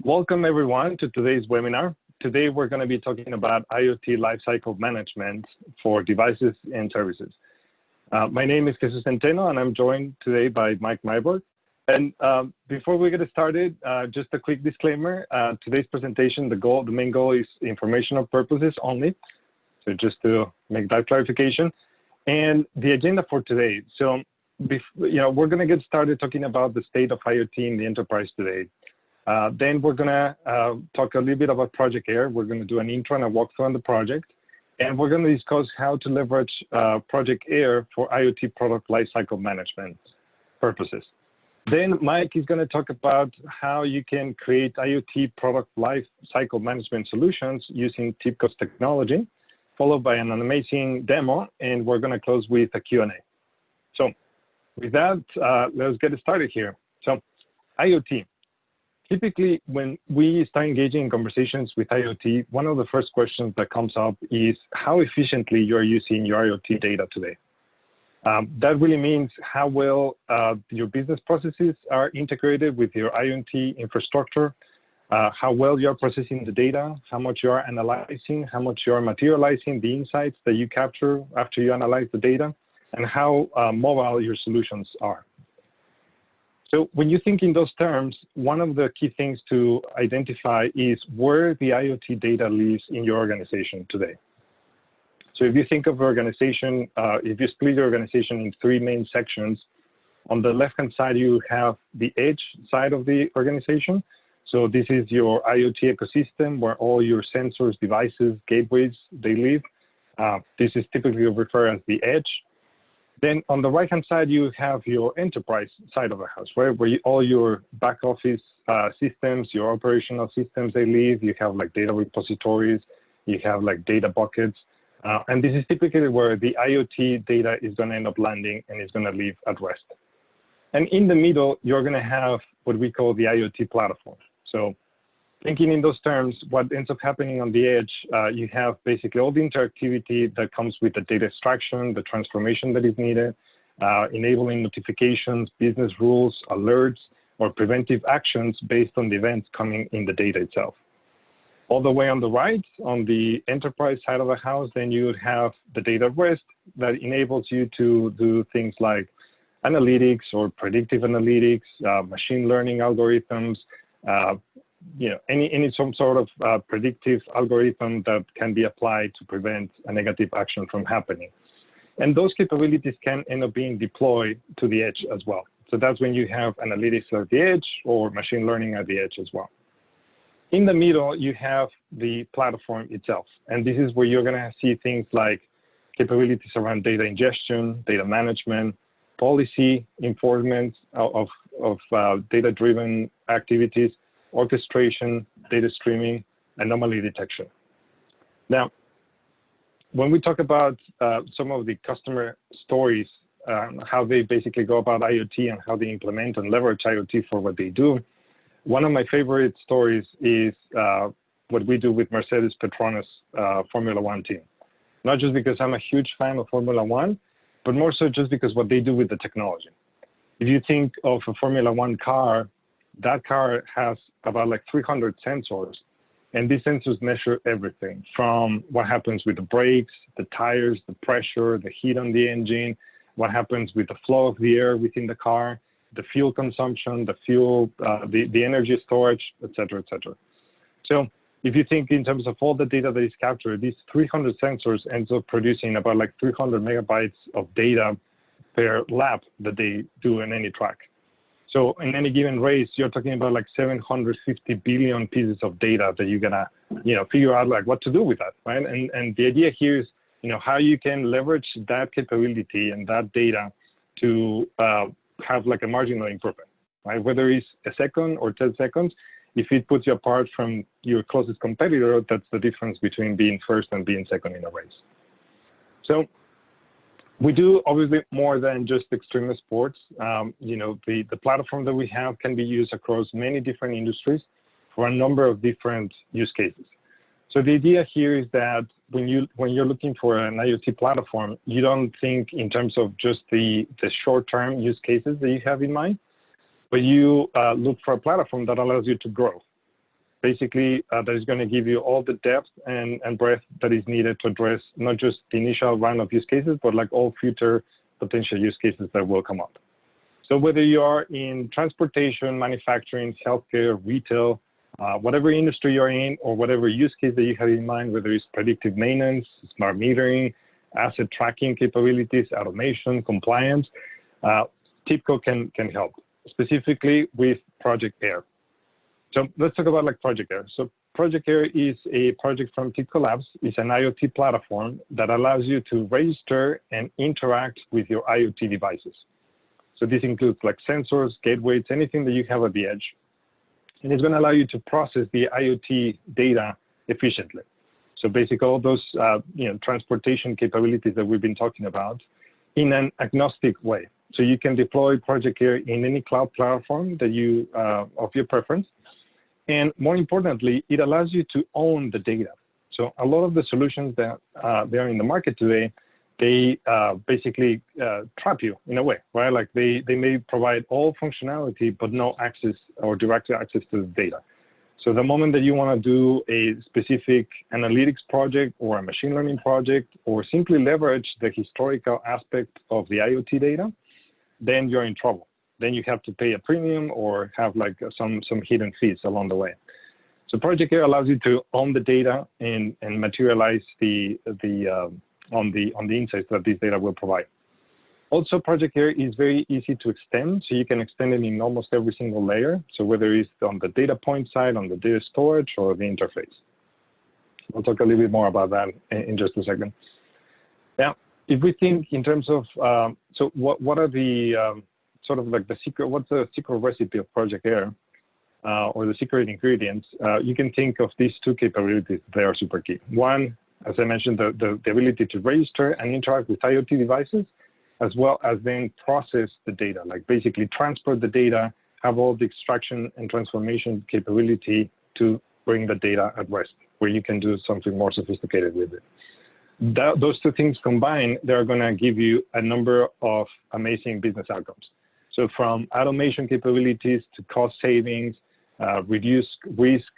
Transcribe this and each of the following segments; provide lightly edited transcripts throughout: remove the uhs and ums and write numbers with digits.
Welcome everyone to today's webinar. Today we're going to be talking about IoT Lifecycle Management for devices and services. My name is Jesús Centeno and I'm joined today by Myburgh. And before we get started, just a quick disclaimer. Today's presentation, the main goal is informational purposes only. So just to make that clarification. And the agenda for today. So we're going to get started talking about the state of IoT in the enterprise today. Then we're going to talk a little bit about Project AIR. We're going to do an intro and a walkthrough on the project. And we're going to discuss how to leverage Project AIR for IoT product lifecycle management purposes. Then Mike is going to talk about how you can create IoT product lifecycle management solutions using TIBCO's technology, followed by an amazing demo. And we're going to close with a Q&A. So with that, let's get started here. So IoT. Typically, when we start engaging in conversations with IoT, one of the first questions that comes up is how efficiently you're using your IoT data today. That really means how well your business processes are integrated with your IoT infrastructure, how well you're processing the data, how much you're analyzing, how much you're materializing the insights that you capture after you analyze the data, and how mobile your solutions are. So when you think in those terms, one of the key things to identify is where the IoT data lives in your organization today. So if you think of organization, if you split your organization in three main sections, on the left-hand side, you have the edge side of the organization. So this is your IoT ecosystem where all your sensors, devices, gateways, they live. This is typically referred as the edge. Then on the right-hand side, you have your enterprise side of the house, right? Where all your back office systems, your operational systems, they live. You have like data repositories, you have like data buckets. And this is typically where the IoT data is going to end up landing and is going to live at rest. And in the middle, you're going to have what we call the IoT platform. So thinking in those terms, what ends up happening on the edge, you have basically all the interactivity that comes with the data extraction, the transformation that is needed, enabling notifications, business rules, alerts, or preventive actions based on the events coming in the data itself. All the way on the right, on the enterprise side of the house, then you would have the data at rest that enables you to do things like analytics or predictive analytics, machine learning algorithms, any some sort of predictive algorithm that can be applied to prevent a negative action from happening. And those capabilities can end up being deployed to the edge as well. So that's when you have analytics at the edge or machine learning at the edge as well. In the middle, you have the platform itself. And this is where you're going to see things like capabilities around data ingestion, data management, policy enforcement of data-driven activities, orchestration, data streaming, anomaly detection. Now, when we talk about some of the customer stories, how they basically go about IoT and how they implement and leverage IoT for what they do, one of my favorite stories is what we do with Mercedes Petronas Formula One team. Not just because I'm a huge fan of Formula One, but more so just because what they do with the technology. If you think of a Formula One car, that car has about like 300 sensors, and these sensors measure everything from what happens with the brakes, the tires, the pressure, the heat on the engine, what happens with the flow of the air within the car, the fuel consumption, the fuel, the energy storage, et cetera, et cetera. So if you think in terms of all the data that is captured, these 300 sensors ends up producing about like 300 megabytes of data per lap that they do in any track. So in any given race, you're talking about like 750 billion pieces of data that you're gonna, figure out like what to do with that, right? And the idea here is, how you can leverage that capability and that data to have like a marginal improvement, right? Whether it's a second or 10 seconds, if it puts you apart from your closest competitor, that's the difference between being first and being second in a race. So we do obviously more than just extreme sports. The platform that we have can be used across many different industries for a number of different use cases. So the idea here is that when you're looking for an IoT platform, you don't think in terms of just the short-term use cases that you have in mind, but you look for a platform that allows you to grow. Basically, that is going to give you all the depth and breadth that is needed to address not just the initial round of use cases, but like all future potential use cases that will come up. So whether you are in transportation, manufacturing, healthcare, retail, whatever industry you're in, or whatever use case that you have in mind, whether it's predictive maintenance, smart metering, asset tracking capabilities, automation, compliance, TIBCO can help, specifically with Project AIR. So let's talk about like Project AIR. So Project AIR is a project from TIBCO Labs. It's an IoT platform that allows you to register and interact with your IoT devices. So this includes like sensors, gateways, anything that you have at the edge. And it's going to allow you to process the IoT data efficiently. So basically all those transportation capabilities that we've been talking about in an agnostic way. So you can deploy Project AIR in any cloud platform that you of your preference. And more importantly, it allows you to own the data. So a lot of the solutions that they are in the market today, they basically trap you in a way, right? Like they may provide all functionality, but no access or direct access to the data. So the moment that you want to do a specific analytics project or a machine learning project, or simply leverage the historical aspect of the IoT data, then you're in trouble. Then you have to pay a premium or have like some hidden fees along the way. So Project AIR allows you to own the data and materialize on the insights that this data will provide. Also, Project AIR is very easy to extend, so you can extend it in almost every single layer. So whether it's on the data point side, on the data storage, or the interface. We'll talk a little bit more about that in just a second. Now, if we think in terms of, so what are the sort of like the secret, what's the secret recipe of Project AIR, or the secret ingredients? You can think of these two capabilities. They are super key. One, as I mentioned, the ability to register and interact with IoT devices, as well as then process the data, like basically transport the data, have all the extraction and transformation capability to bring the data at rest, where you can do something more sophisticated with it. Those two things combined, they're going to give you a number of amazing business outcomes. So from automation capabilities to cost savings, reduce risk,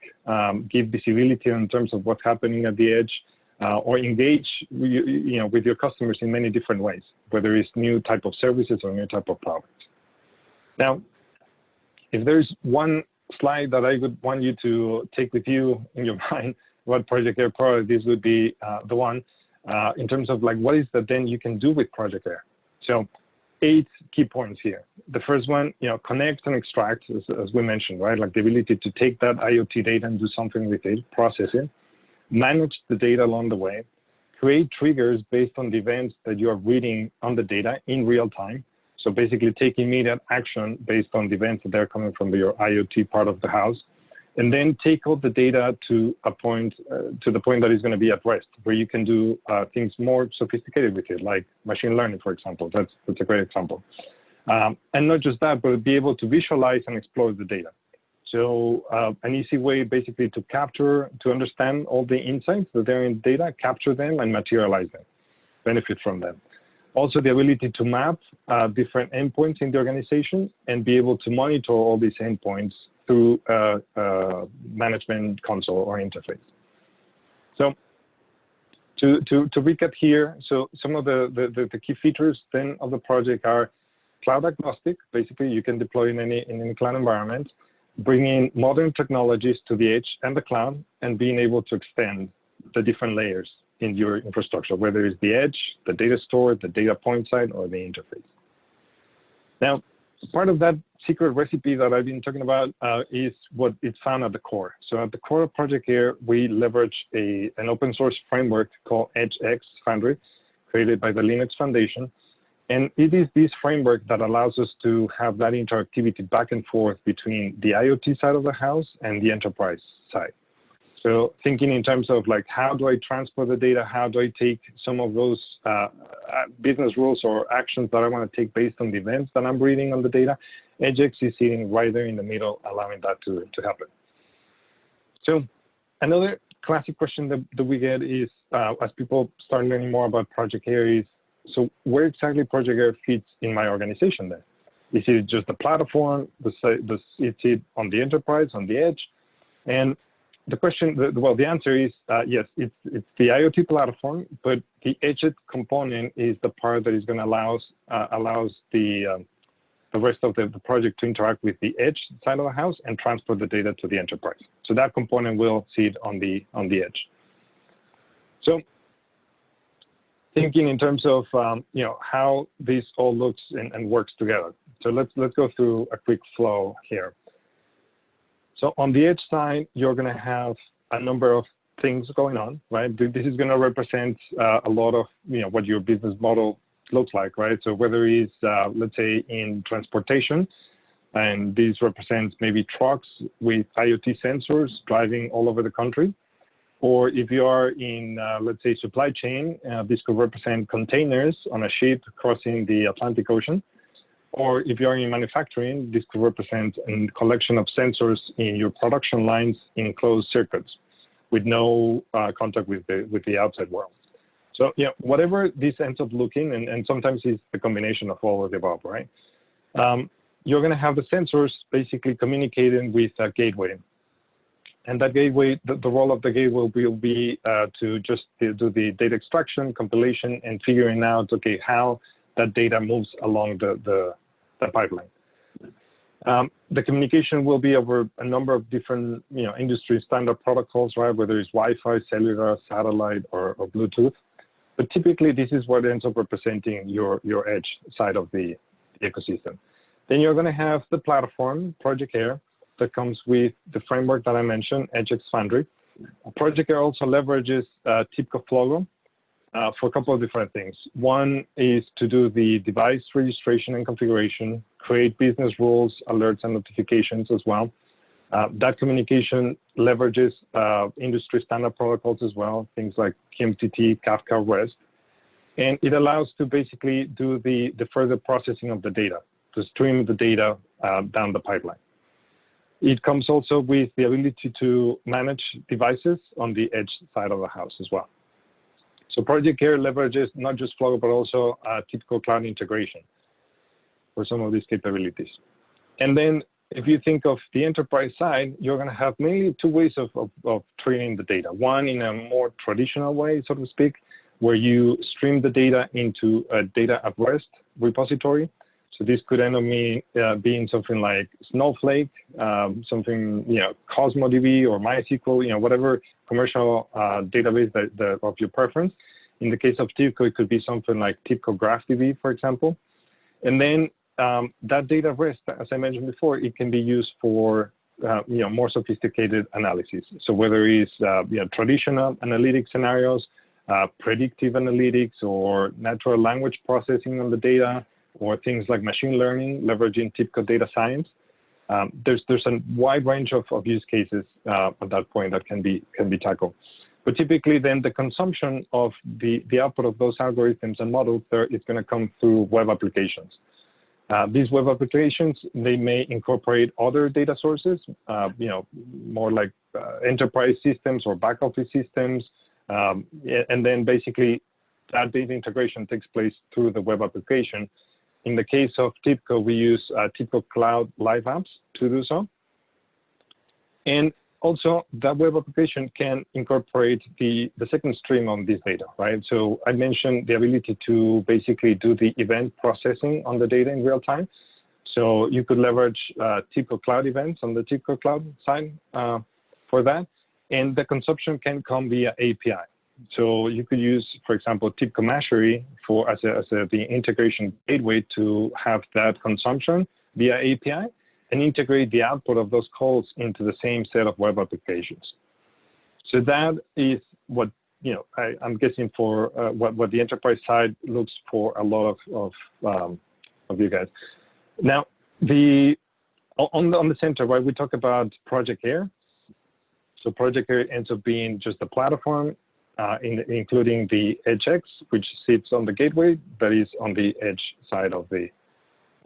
give visibility in terms of what's happening at the edge, or engage with your customers in many different ways, whether it's new type of services or new type of products. Now, if there's one slide that I would want you to take with you in your mind, what Project AIR product, this would be the one in terms of like what is that then you can do with Project AIR. So 8 key points here. The first one, connect and extract, as we mentioned, right? Like the ability to take that IoT data and do something with it, process it, manage the data along the way, create triggers based on the events that you are reading on the data in real time. So basically take immediate action based on the events that are coming from your IoT part of the house, and then take all the data to a point, to the point that is going to be at rest, where you can do things more sophisticated with it, like machine learning, for example. That's a great example. And not just that, but be able to visualize and explore the data. So an easy way basically to capture, to understand all the insights that are in data, capture them and materialize them, benefit from them. Also the ability to map different endpoints in the organization and be able to monitor all these endpoints through a management console or interface. So to recap here, so some of the key features then of the project are cloud agnostic. Basically, you can deploy in any cloud environment, bringing modern technologies to the edge and the cloud, and being able to extend the different layers in your infrastructure, whether it's the edge, the data store, the data point side, or the interface. Now, part of that secret recipe that I've been talking about is what is found at the core. So at the core of Project AIR, we leverage an open source framework called EdgeX Foundry, created by the Linux Foundation. And it is this framework that allows us to have that interactivity back and forth between the IoT side of the house and the enterprise side. So thinking in terms of like, how do I transfer the data? How do I take some of those business rules or actions that I want to take based on the events that I'm reading on the data? EdgeX is sitting right there in the middle, allowing that to happen. So another classic question that we get is, as people start learning more about Project AIR, is, so where exactly Project AIR fits in my organization then? Is it just the platform? Is it on the enterprise, on the edge? And the question, well, the answer is yes, it's the IoT platform, but the edge component is the part that is going to allows the rest of the project to interact with the edge side of the house and transport the data to the enterprise. So that component will sit on the edge. So thinking in terms of how this all looks and works together. So let's go through a quick flow here. So on the edge side, you're going to have a number of things going on, right? This is going to represent a lot of what your business model looks like, right? So whether it's let's say in transportation, and this represents maybe trucks with IoT sensors driving all over the country, or if you are in let's say supply chain, this could represent containers on a ship crossing the Atlantic Ocean. Or if you're in manufacturing, this could represent a collection of sensors in your production lines in closed circuits with no contact with the outside world. So whatever this ends up looking, and sometimes it's the combination of all of the above, right? You're going to have the sensors basically communicating with a gateway. And that gateway, the role of the gateway will be to just do the data extraction, compilation, and figuring out, okay, how that data moves along the pipeline. The communication will be over a number of different industry standard protocols, right? Whether it's Wi-Fi, cellular, satellite, or Bluetooth. But typically, this is what ends up representing your edge side of the ecosystem. Then you're going to have the platform, Project Air, that comes with the framework that I mentioned, EdgeX Foundry. Project Air also leverages TIBCO Flogo for a couple of different things. One is to do the device registration and configuration, create business rules, alerts, and notifications as well. That communication leverages industry standard protocols as well, things like QMTT, Kafka, REST. And it allows to basically do the further processing of the data, to stream the data down the pipeline. It comes also with the ability to manage devices on the edge side of the house as well. So Project Air leverages not just Flogo, but also TIBCO Cloud integration for some of these capabilities. And then if you think of the enterprise side, you're going to have mainly two ways of treating the data. One in a more traditional way, so to speak, where you stream the data into a data at rest repository. So this could end up being something like Snowflake, something, CosmoDB or MySQL, whatever commercial database of your preference. In the case of TIBCO, it could be something like TIBCO GraphDB, for example. And then that data rest, as I mentioned before, it can be used for more sophisticated analysis. So whether it's traditional analytic scenarios, predictive analytics, or natural language processing on the data, or things like machine learning, leveraging TIBCO data science. There's a wide range of use cases at that point that can be tackled. But typically, then the consumption of the output of those algorithms and models is going to come through web applications. These web applications, they may incorporate other data sources, more like enterprise systems or back office systems, and then basically that data integration takes place through the web application. In the case of TIBCO, we use TIBCO Cloud Live Apps to do so. And also, that web application can incorporate the second stream on this data, right? So I mentioned the ability to basically do the event processing on the data in real time. So you could leverage TIBCO Cloud events on the TIBCO Cloud side for that. And the consumption can come via API. So you could use, for example, TIBCO Mastery as the integration gateway to have that consumption via API and integrate the output of those calls into the same set of web applications. So that is what I'm guessing for what the enterprise side looks for a lot of you guys. Now, on the center, right, we talk about Project Air. So Project Air ends up being just a platform, including the EdgeX, which sits on the gateway that is on the edge side of the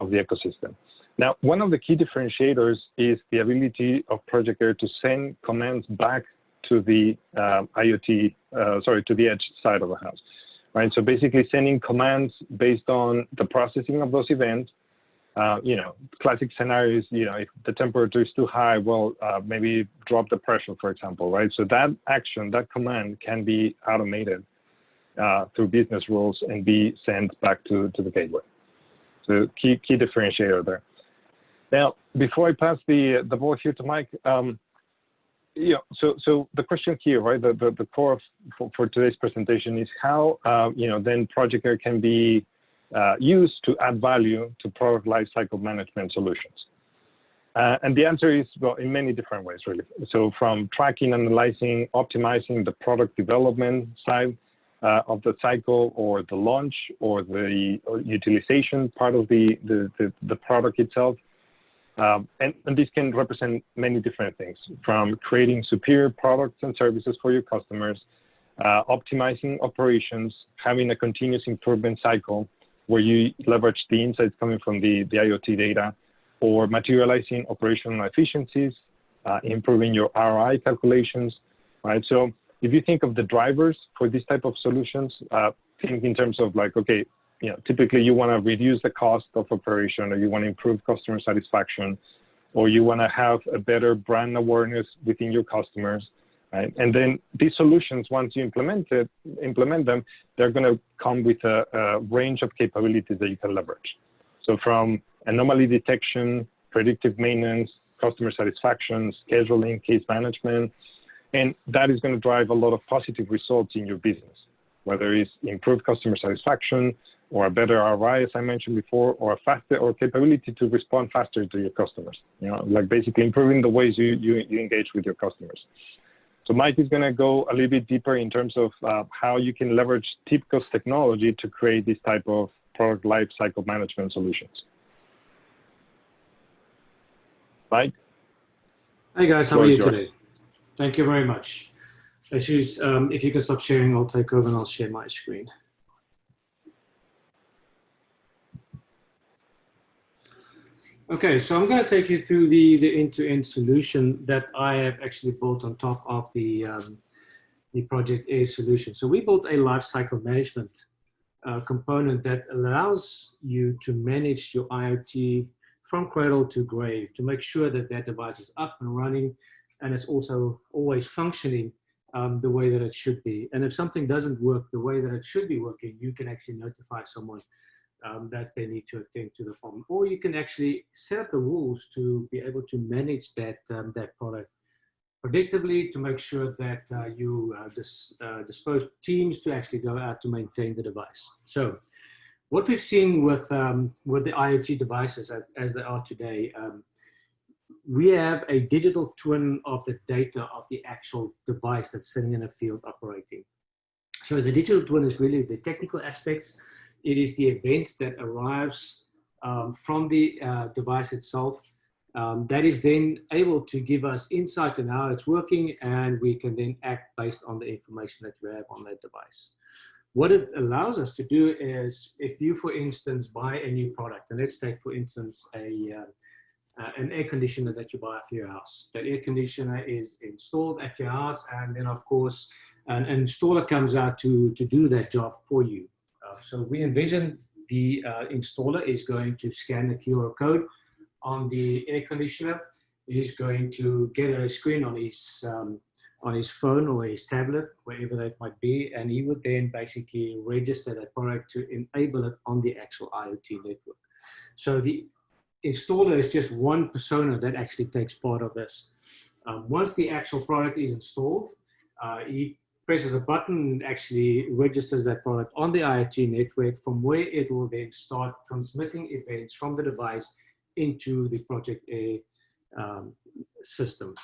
ecosystem. Now, one of the key differentiators is the ability of Project Air to send commands back to the to the edge side of the house, right? So basically sending commands based on the processing of those events You know, classic scenarios, you know, if the temperature is too high, well, maybe drop the pressure, for example, right? So that action, that command can be automated through business rules and be sent back to the gateway. So key differentiator there. Now, before I pass the ball here to Mike, you know, so the question here, right, the core for today's presentation is how, you know, then Project AIR can be used to add value to product lifecycle management solutions. And the answer is, well, in many different ways, really. So from tracking, analyzing, optimizing the product development side of the cycle, or the launch, or the utilization part of the product itself. And this can represent many different things, from creating superior products and services for your customers, optimizing operations, having a continuous improvement cycle where you leverage the insights coming from the IoT data, or materializing operational efficiencies, improving your ROI calculations, right? So if you think of the drivers for this type of solutions, think in terms of like, okay, you know, typically you want to reduce the cost of operation, or you want to improve customer satisfaction, or you want to have a better brand awareness within your customers, right? And then these solutions, once you implement them, they're going to come with a range of capabilities that you can leverage. So from anomaly detection, predictive maintenance, customer satisfaction, scheduling, case management, and that is going to drive a lot of positive results in your business, whether it's improved customer satisfaction, or a better ROI, as I mentioned before, or a faster, or capability to respond faster to your customers. You know, like basically improving the ways you engage with your customers. So Mike is going to go a little bit deeper in terms of how you can leverage TIBCO's technology to create this type of product lifecycle management solutions. Mike? Hi guys, how are you today? Thank you very much. Jesús, if you can stop sharing, I'll take over and I'll share my screen. Okay, so I'm going to take you through the end-to-end solution that I have actually built on top of the Project AIR solution. So we built a lifecycle management component that allows you to manage your IoT from cradle to grave, to make sure that that device is up and running, and it's also always functioning the way that it should be. And if something doesn't work the way that it should be working, you can actually notify someone that they need to attend to the problem. Or you can actually set up the rules to be able to manage that, that product predictably, to make sure that you dispose teams to actually go out to maintain the device. So what we've seen with the IoT devices as they are today, we have a digital twin of the data of the actual device that's sitting in a field operating. So the digital twin is really the technical aspects. It is the events that arrives from the device itself that is then able to give us insight on how it's working, and we can then act based on the information that we have on that device. What it allows us to do is, if you, for instance, buy a new product, and let's take, for instance, an air conditioner that you buy for your house. That air conditioner is installed at your house, and then, of course, an installer comes out to do that job for you. So we envision the installer is going to scan the QR code on the air conditioner. He's going to get a screen on his phone or his tablet, wherever that might be, and he would then basically register that product to enable it on the actual IoT network. So the installer is just one persona that actually takes part of this. Once the actual product is installed, he presses a button and actually registers that product on the IoT network, from where it will then start transmitting events from the device into the Project AIR system.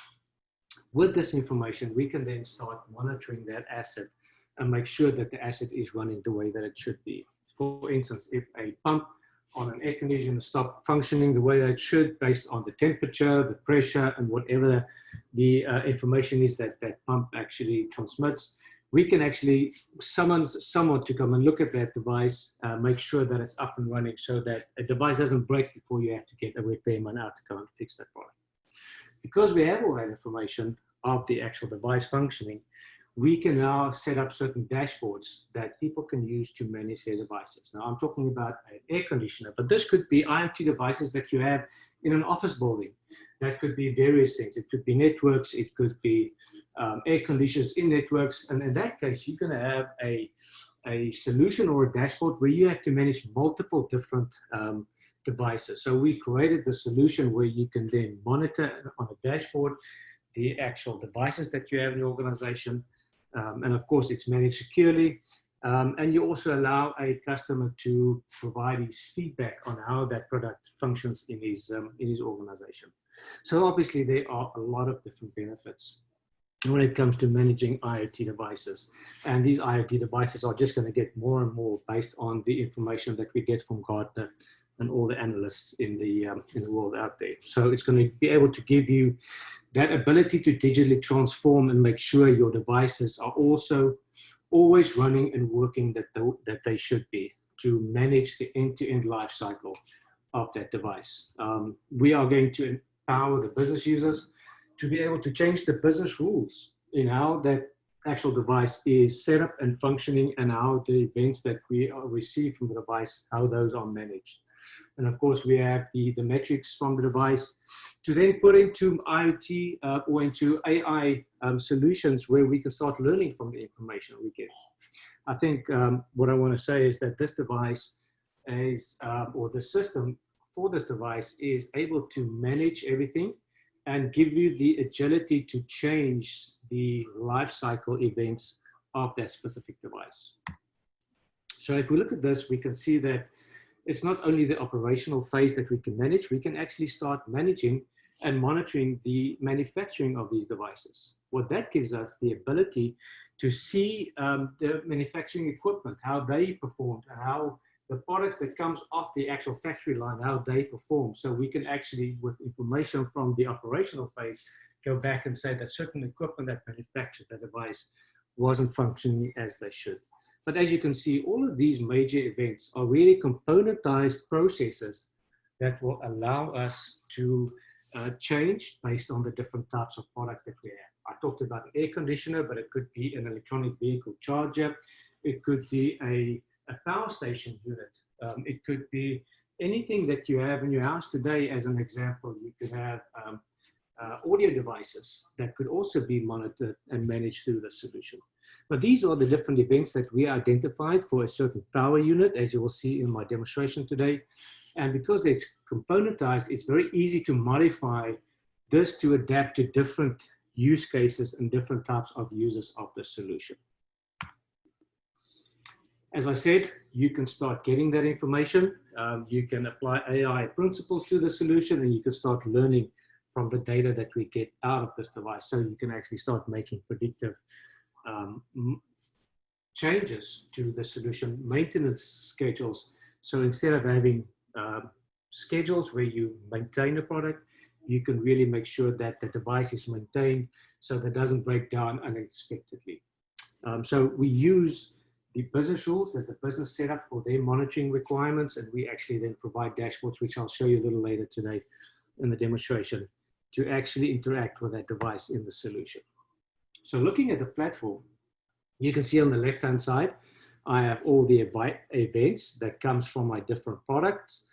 With this information, we can then start monitoring that asset and make sure that the asset is running the way that it should be. For instance, if a pump on an air conditioner stops functioning the way that it should, based on the temperature, the pressure, and whatever the information is that that pump actually transmits, we can actually summon someone to come and look at that device, make sure that it's up and running, so that a device doesn't break before you have to get a repairman out to come and fix that product. Because we have all that information of the actual device functioning, we can now set up certain dashboards that people can use to manage their devices. Now, I'm talking about an air conditioner, but this could be IoT devices that you have in an office building. That could be various things. It could be networks. It could be air conditioners in networks. And in that case, you're going to have a solution or a dashboard where you have to manage multiple different devices. So we created the solution where you can then monitor on a dashboard the actual devices that you have in your organization. And of course, it's managed securely. And you also allow a customer to provide his feedback on how that product functions in his organization. So obviously, there are a lot of different benefits when it comes to managing IoT devices. And these IoT devices are just going to get more and more based on the information that we get from Gartner and all the analysts in the world out there. So it's going to be able to give you that ability to digitally transform and make sure your devices are also always running and working that they should be, to manage the end-to-end life cycle of that device. We are going to empower the business users to be able to change the business rules in how that actual device is set up and functioning, and how the events that we receive from the device, how those are managed. And of course, we have the metrics from the device to then put into IoT or into AI solutions where we can start learning from the information we get. I think what I want to say is that this device is, or the system for this device is able to manage everything and give you the agility to change the life cycle events of that specific device. So if we look at this, we can see that it's not only the operational phase that we can manage, we can actually start managing and monitoring the manufacturing of these devices. What that gives us the ability to see the manufacturing equipment, how they performed, and how the products that comes off the actual factory line, how they perform. So we can actually, with information from the operational phase, go back and say that certain equipment that manufactured the device wasn't functioning as they should. But as you can see, all of these major events are really componentized processes that will allow us to change based on the different types of products that we have. I talked about an air conditioner, but it could be an electronic vehicle charger. It could be a power station unit. It could be anything that you have in your house today. As an example, you could have audio devices that could also be monitored and managed through the solution. But these are the different events that we identified for a certain power unit, as you will see in my demonstration today. And because it's componentized, it's very easy to modify this to adapt to different use cases and different types of users of the solution. As I said, you can start getting that information. You can apply AI principles to the solution, and you can start learning from the data that we get out of this device. So you can actually start making predictive changes to the solution, maintenance schedules. So instead of having schedules where you maintain a product, you can really make sure that the device is maintained so that it doesn't break down unexpectedly. So we use the business rules that the business set up for their monitoring requirements, and we actually then provide dashboards, which I'll show you a little later today in the demonstration, to actually interact with that device in the solution. So looking at the platform, you can see on the left-hand side, I have all the events that comes from my different products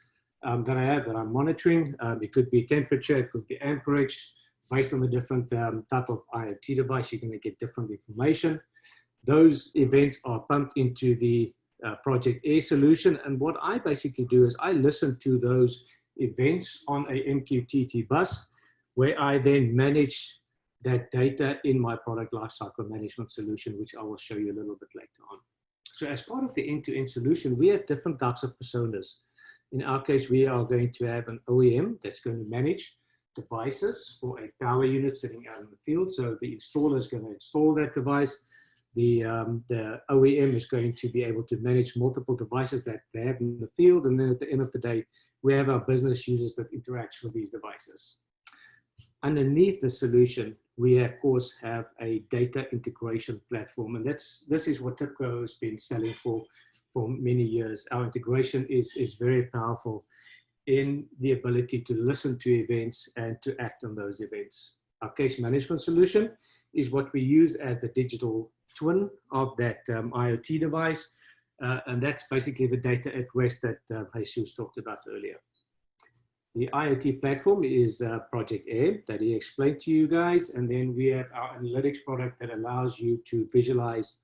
that I have that I'm monitoring. It could be temperature, it could be amperage. Based on the different type of IoT device, you're going to get different information. Those events are pumped into the Project Air solution. And what I basically do is I listen to those events on a MQTT bus, where I then manage that data in my Product Lifecycle Management solution, which I will show you a little bit later on. So as part of the end-to-end solution, we have different types of personas. In our case, we are going to have an OEM that's going to manage devices for a power unit sitting out in the field. So the installer is going to install that device. The OEM is going to be able to manage multiple devices that they have in the field. And then at the end of the day, we have our business users that interact with these devices. Underneath the solution, we of course have a data integration platform, and this is what TIBCO has been selling for many years. Our integration is very powerful in the ability to listen to events and to act on those events. Our case management solution is what we use as the digital twin of that IoT device. And that's basically the data at rest that Jesús talked about earlier. The IoT platform is Project AIR that he explained to you guys. And then we have our analytics product that allows you to visualize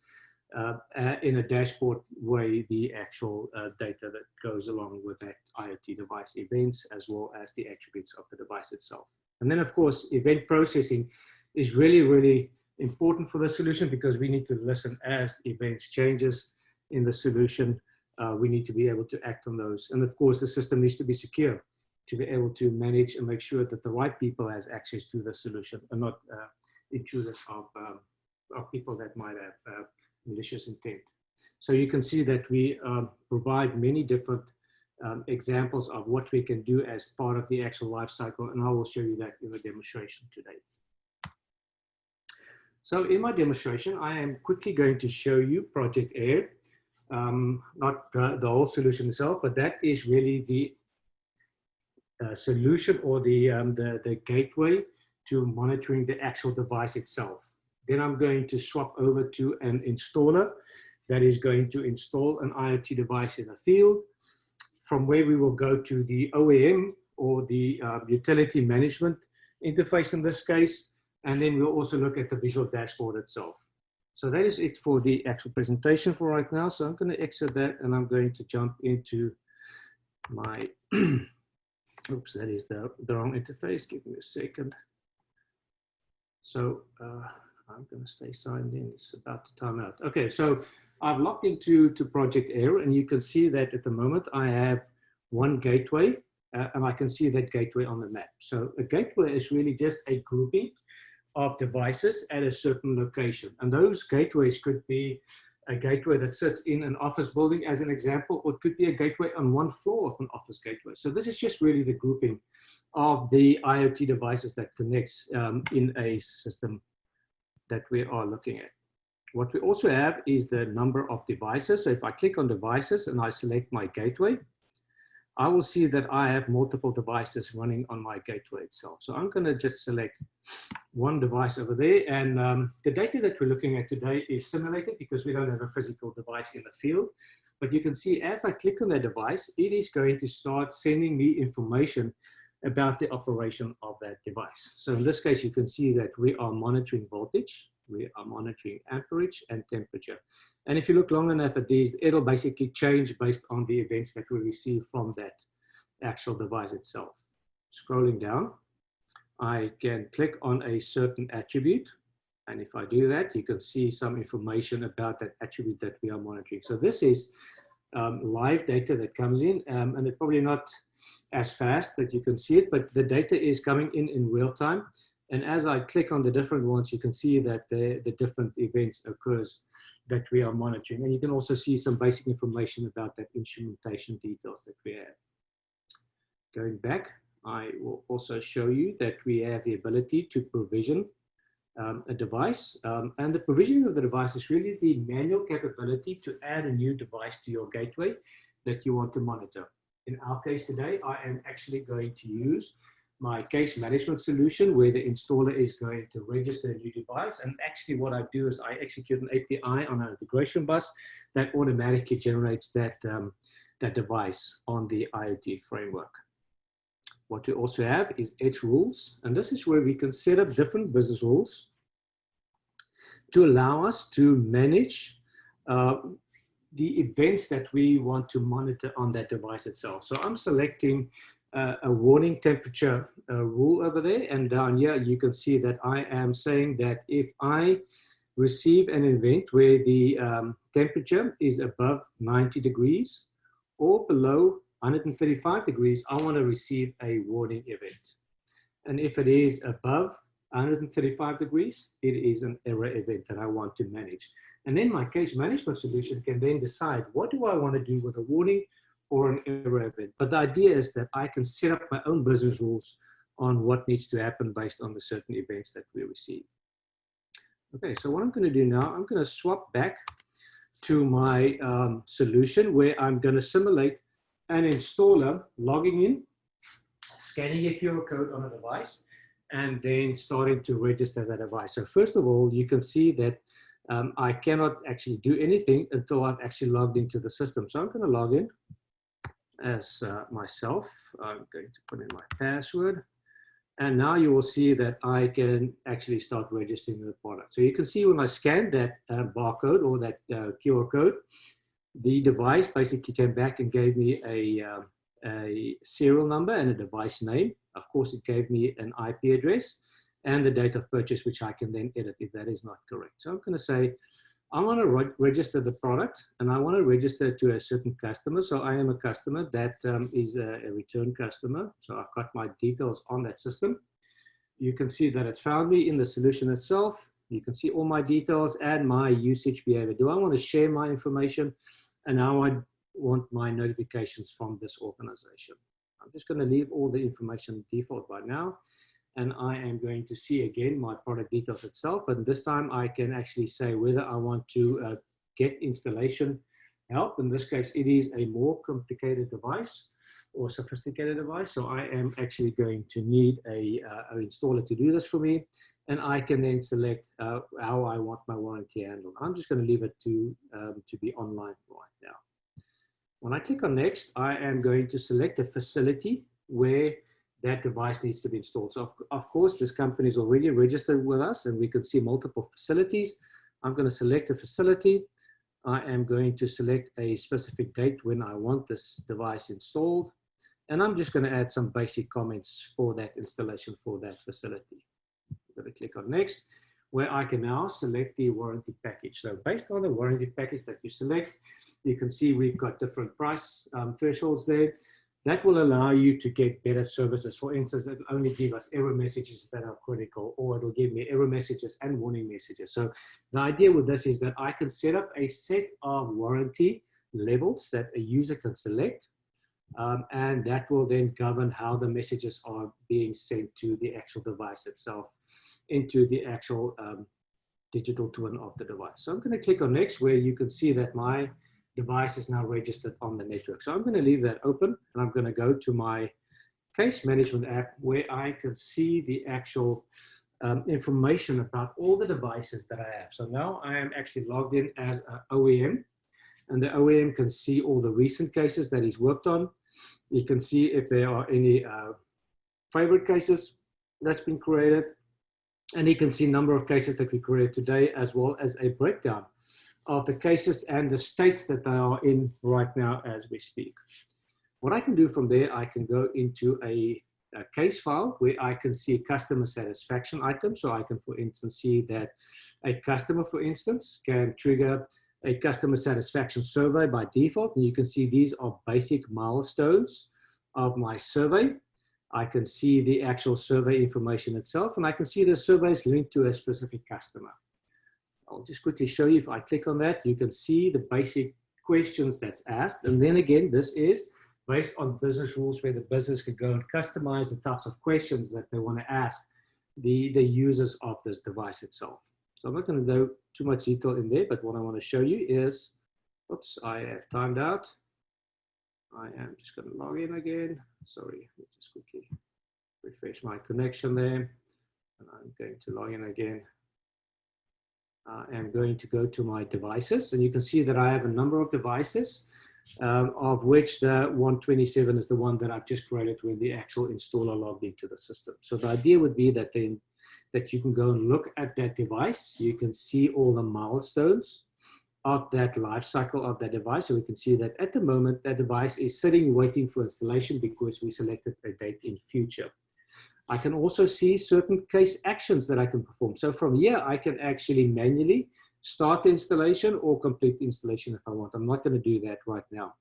in a dashboard way the actual data that goes along with that IoT device events, as well as the attributes of the device itself. And then, of course, event processing is really, really important for the solution, because we need to listen as events changes in the solution. We need to be able to act on those. And of course, the system needs to be secure to be able to manage and make sure that the right people has access to the solution, and not intruders of people that might have malicious intent. So you can see that we provide many different examples of what we can do as part of the actual life cycle, and I will show you that in the demonstration today. So in my demonstration, I am quickly going to show you Project AIR, not the whole solution itself, but that is really the solution, or the gateway to monitoring the actual device itself. Then I'm going to swap over to an installer that is going to install an IoT device in the field, from where we will go to the OEM, or the utility management interface in this case, and then we'll also look at the visual dashboard itself. So that is it for the actual presentation for right now. So I'm going to exit that, and I'm going to jump into my, oops, that is the wrong interface. Give me a second. So I'm going to stay signed in. It's about to time out. Okay, so I've logged into Project AIR, and you can see that at the moment I have one gateway, and I can see that gateway on the map. So a gateway is really just a grouping of devices at a certain location. And those gateways could be a gateway that sits in an office building, as an example, or it could be a gateway on one floor of an office gateway. So this is just really the grouping of the IoT devices that connects in a system that we are looking at. What we also have is the number of devices. So if I click on devices and I select my gateway, I will see that I have multiple devices running on my gateway itself. So I'm going to just select one device over there. And the data that we're looking at today is simulated, because we don't have a physical device in the field. But you can see as I click on that device, it is going to start sending me information about the operation of that device. So in this case, you can see that we are monitoring voltage, we are monitoring amperage and temperature. And if you look long enough at these, it'll basically change based on the events that we receive from that actual device itself. Scrolling down, I can click on a certain attribute. And if I do that, you can see some information about that attribute that we are monitoring. So this is live data that comes in, and it's probably not as fast that you can see it, but the data is coming in real time. And as I click on the different ones, you can see that the different events occurs that we are monitoring. And you can also see some basic information about that instrumentation details that we have. Going back, I will also show you that we have the ability to provision a device. And the provisioning of the device is really the manual capability to add a new device to your gateway that you want to monitor. In our case today, I am actually going to use my case management solution, where the installer is going to register a new device. And actually what I do is I execute an API on an integration bus that automatically generates that, that device on the IoT framework. What we also have is edge rules. And this is where we can set up different business rules to allow us to manage the events that we want to monitor on that device itself. So I'm selecting a warning temperature rule over there, and down here you can see that I am saying that if I receive an event where the temperature is above 90 degrees or below 135 degrees, I want to receive a warning event. And if it is above 135 degrees, it is an error event that I want to manage. And then my case management solution can then decide, what do I want to do with a warning or an error event? But the idea is that I can set up my own business rules on what needs to happen based on the certain events that we receive. Okay, so what I'm going to do now, I'm going to swap back to my solution, where I'm going to simulate an installer logging in, scanning a QR code on a device, and then starting to register the device. So first of all, you can see that I cannot actually do anything until I've actually logged into the system. So I'm going to log in as myself. I'm going to put in my password. And now you will see that I can actually start registering the product. So you can see when I scanned that barcode or that QR code, the device basically came back and gave me a serial number and a device name. Of course, it gave me an IP address and the date of purchase, which I can then edit if that is not correct. So I'm going to say, I want to register the product and I want to register to a certain customer. So I am a customer that is a return customer. So I've got my details on that system. You can see that it found me in the solution itself. You can see all my details and my usage behavior. Do I want to share my information? And now I want my notifications from this organization. I'm just going to leave all the information default right now. And I am going to see again my product details itself, but this time I can actually say whether I want to get installation help. In this case, it is a more complicated device or sophisticated device. So I am actually going to need an installer to do this for me. And I can then select how I want my warranty handled. I'm just going to leave it to be online right now. When I click on next, I am going to select a facility where that device needs to be installed. So of course, this company is already registered with us and we can see multiple facilities. I'm going to select a facility. I am going to select a specific date when I want this device installed. And I'm just going to add some basic comments for that installation for that facility. I'm going to click on next, where I can now select the warranty package. So based on the warranty package that you select, you can see we've got different price thresholds there. That will allow you to get better services. For instance, it'll only give us error messages that are critical, or it'll give me error messages and warning messages. So the idea with this is that I can set up a set of warranty levels that a user can select, and that will then govern how the messages are being sent to the actual device itself, into the actual digital twin of the device. So I'm going to click on next, where you can see that my device is now registered on the network. So I'm going to leave that open and I'm going to go to my case management app, where I can see the actual information about all the devices that I have. So now I am actually logged in as an OEM, and the OEM can see all the recent cases that he's worked on. You can see if there are any favorite cases that's been created, and you can see number of cases that we created today, as well as a breakdown of the cases and the states that they are in right now as we speak. What I can do from there, I can go into a case file where I can see customer satisfaction items. So I can, for instance, see that a customer, for instance, can trigger a customer satisfaction survey by default. And you can see these are basic milestones of my survey. I can see the actual survey information itself, and I can see the surveys linked to a specific customer. I'll just quickly show you. If I click on that, you can see the basic questions that's asked. And then again, this is based on business rules, where the business can go and customize the types of questions that they want to ask the users of this device itself. So I'm not going to go too much detail in there, but what I want to show you is, oops, I have timed out. I am just going to log in again. Sorry, let me just quickly refresh my connection there. And I'm going to log in again. I'm going to go to my devices, and you can see that I have a number of devices, of which the 127 is the one that I've just created when the actual installer logged into the system. So the idea would be that then that you can go and look at that device. You can see all the milestones of that life cycle of that device. So we can see that at the moment, that device is sitting waiting for installation because we selected a date in future. I can also see certain case actions that I can perform. So from here, I can actually manually start the installation or complete the installation if I want. I'm not going to do that right now.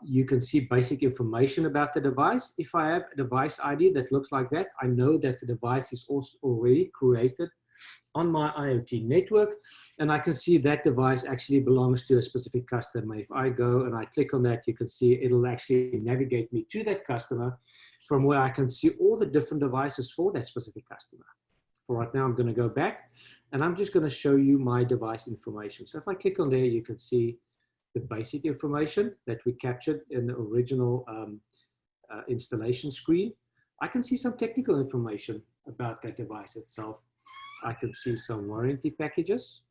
You can see basic information about the device. If I have a device ID that looks like that, I know that the device is also already created on my IoT network, and I can see that device actually belongs to a specific customer. If I go and I click on that, you can see it'll actually navigate me to that customer, from where I can see all the different devices for that specific customer. For right now, I'm going to go back, and I'm just going to show you my device information. So if I click on there, you can see the basic information that we captured in the original installation screen. I can see some technical information about that device itself. I can see some warranty packages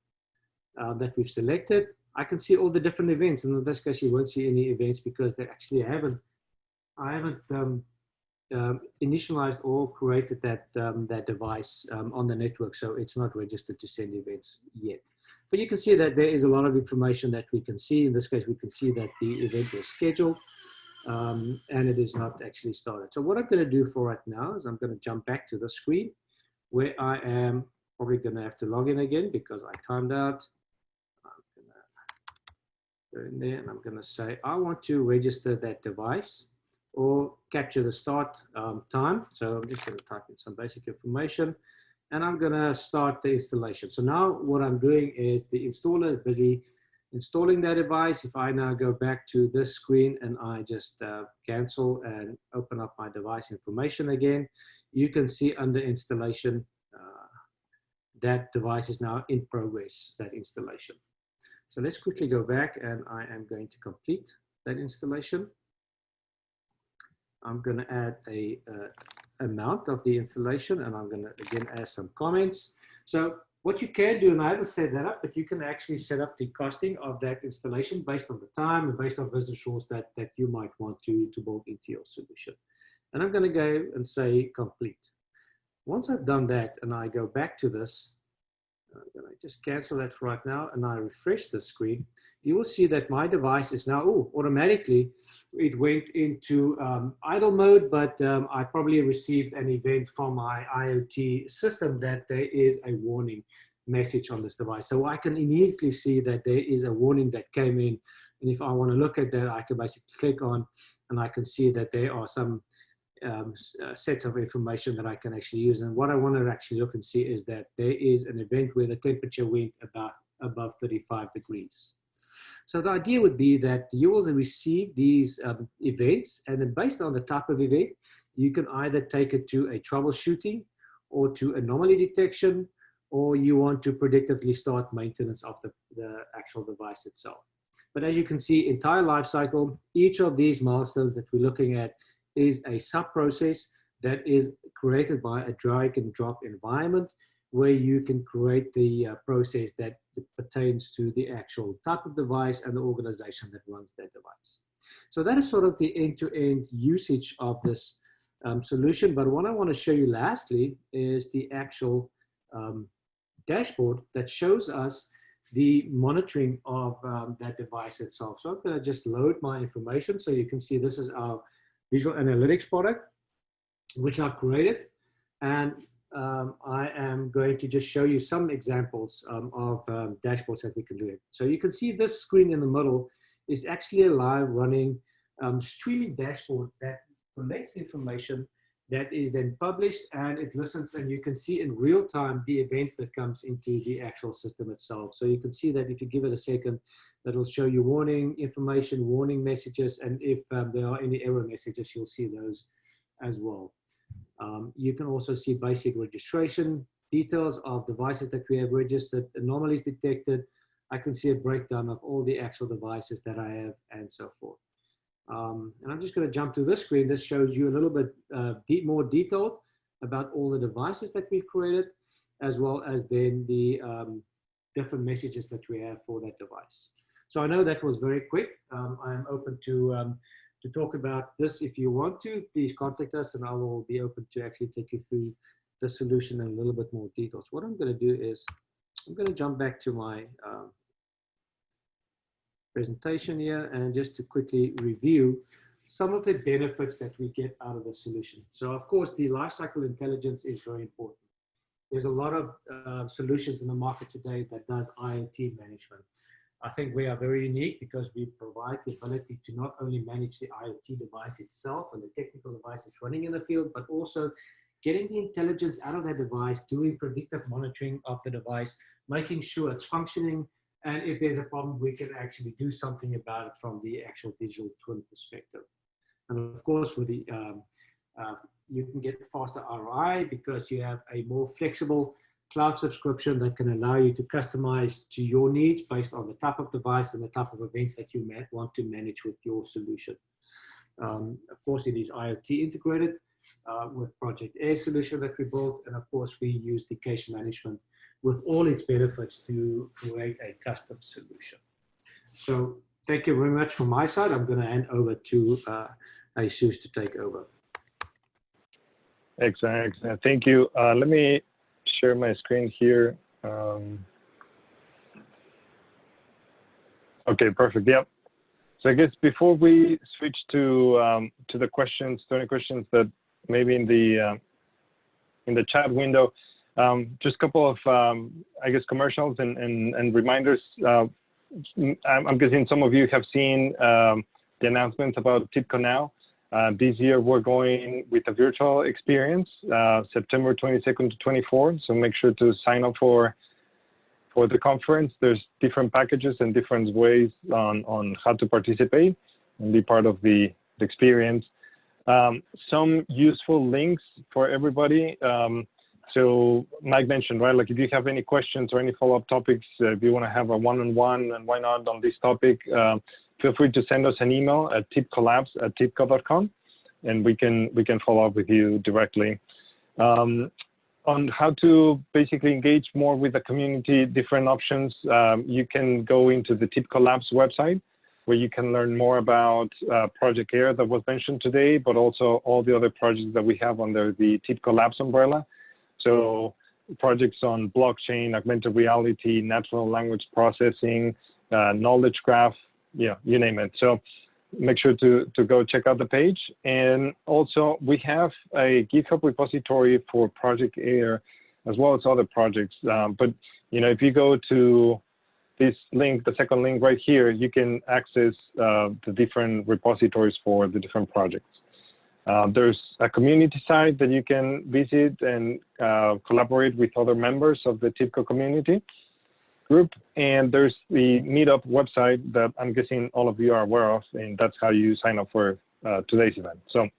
that we've selected. I can see all the different events, and in this case, you won't see any events because they actually I haven't initialized or created that device on the network, so it's not registered to send events yet. But you can see that there is a lot of information that we can see. In this case, we can see that the event was scheduled and it is not actually started. So what I'm going to do for right now is I'm going to jump back to the screen where I am probably going to have to log in again because I timed out. I'm going to go in there and I'm going to say I want to register that device or capture the start time. So I'm just going to type in some basic information and I'm going to start the installation. So now what I'm doing is the installer is busy installing that device. If I now go back to this screen and I just cancel and open up my device information again, you can see under installation, that device is now in progress, that installation. So let's quickly go back and I am going to complete that installation. I'm going to add a amount of the installation and I'm going to again add some comments. So what you can do, and I haven't set that up, but you can actually set up the costing of that installation based on the time and based on business rules that you might want to build into your solution. And I'm going to go and say complete. Once I've done that and I go back to this, I'm going to just cancel that for right now and I refresh the screen, you will see that my device is now, automatically it went into idle mode, but I probably received an event from my IoT system that there is a warning message on this device. So I can immediately see that there is a warning that came in. And if I want to look at that, I can basically click on and I can see that there are some sets of information that I can actually use. And what I want to actually look and see is that there is an event where the temperature went above 35 degrees. So the idea would be that you will receive these events, and then based on the type of event, you can either take it to a troubleshooting or to anomaly detection, or you want to predictively start maintenance of the actual device itself. But as you can see, entire life cycle, each of these milestones that we're looking at is a sub-process that is created by a drag and drop environment where you can create the process that pertains to the actual type of device and the organization that runs that device. So that is sort of the end-to-end usage of this solution. But what I want to show you lastly is the actual dashboard that shows us the monitoring of that device itself. So I'm going to just load my information so you can see this is our visual analytics product, which I've created. And I am going to just show you some examples of dashboards that we can do it. So you can see this screen in the middle is actually a live running streaming dashboard that collects information that is then published and it listens, and you can see in real time the events that comes into the actual system itself. So you can see that if you give it a second, that will show you warning information, warning messages, and if there are any error messages, you'll see those as well. You can also see basic registration details of devices that we have registered, anomalies detected. I can see a breakdown of all the actual devices that I have and so forth. And I'm just going to jump to this screen. This shows you a little bit more detailed about all the devices that we've created, as well as then the different messages that we have for that device. So I know that was very quick. I am open to talk about this. If you want to, please contact us and I will be open to actually take you through the solution in a little bit more detail. So what I'm going to do is I'm going to jump back to my presentation here and just to quickly review some of the benefits that we get out of the solution. So of course, the lifecycle intelligence is very important. There's a lot of solutions in the market today that does IoT management. I think we are very unique because we provide the ability to not only manage the IoT device itself and the technical device that's running in the field, but also getting the intelligence out of that device, doing predictive monitoring of the device, making sure it's functioning, and if there's a problem, we can actually do something about it from the actual digital twin perspective. And of course, with the you can get faster ROI because you have a more flexible cloud subscription that can allow you to customize to your needs based on the type of device and the type of events that you want to manage with your solution. Of course, it is IoT integrated, with Project A solution that we built. And of course, we use the case management with all its benefits to create a custom solution. So thank you very much from my side. I'm going to hand over to Jesús to take over. Excellent. Thank you. Let me share my screen here. Okay, perfect. Yep. So I guess before we switch to the questions, 20 questions that maybe in the chat window, just a couple of I guess commercials and reminders. I'm guessing some of you have seen the announcements about TIBCO Now. This year we're going with a virtual experience, September 22nd to 24th. So make sure to sign up for the conference. There's different packages and different ways on how to participate and be part of the experience. Some useful links for everybody. So Mike mentioned, right, like if you have any questions or any follow-up topics, if you want to have a one-on-one and why not on this topic, feel free to send us an email at tibcolabs@tibco.com, and we can follow up with you directly. On how to basically engage more with the community, different options, you can go into the TIBCO Labs website, where you can learn more about Project AIR that was mentioned today, but also all the other projects that we have under the TIBCO Labs umbrella. So projects on blockchain, augmented reality, natural language processing, knowledge graph, yeah, you name it. So make sure to go check out the page. And also we have a GitHub repository for Project AIR as well as other projects. But you know, if you go to this link, the second link right here, you can access the different repositories for the different projects. There's a community site that you can visit and collaborate with other members of the TIBCO community group. And there's the Meetup website that I'm guessing all of you are aware of, and that's how you sign up for today's event. So